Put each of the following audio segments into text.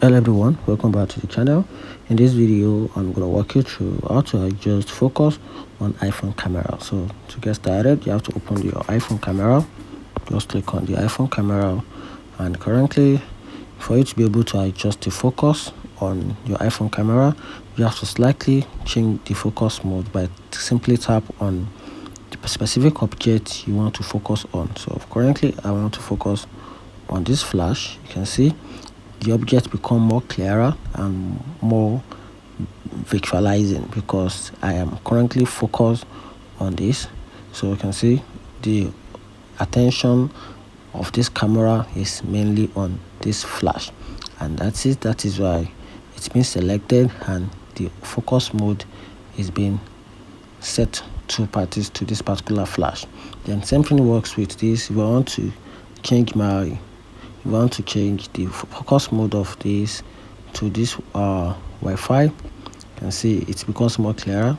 Hello everyone, welcome back to the channel. In this video I'm going to walk you through how to adjust focus on iPhone camera. So to get started, you have to open your iPhone camera. Just click on the iPhone camera, and currently for you to be able to adjust the focus on your iPhone camera, you have to slightly change the focus mode by simply tap on the specific object you want to focus on. So currently I want to focus on this flash. You can see the object become more clearer and more visualizing because I am currently focused on this. So you can see the attention of this camera is mainly on this flash, and that's it. That is why it's been selected and the focus mode is being set to parties to this particular flash. Then same thing works with this. If I want to change the focus mode of this to this Wi-Fi, you can see it becomes more clearer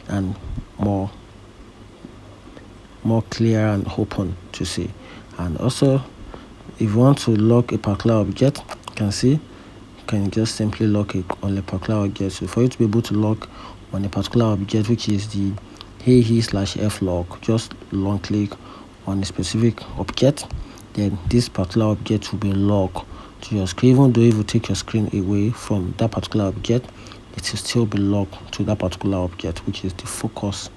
and more clear and open to see. And also if you want to lock a particular object, you can see you can just simply lock it on a particular object. So for you to be able to lock on a particular object, which is the AE/F lock, just long click on a specific object, then this particular object will be locked to your screen. Even though if you take your screen away from that particular object, it will still be locked to that particular object, which is the focus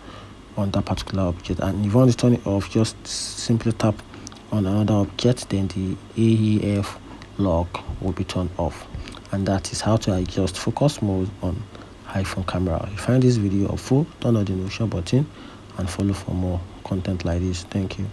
on that particular object. And if you want to turn it off, just simply tap on another object, then the AEF lock will be turned off. And that is how to adjust focus mode on iPhone camera. If you find this video helpful, turn on the notification button and follow for more content like this. Thank you.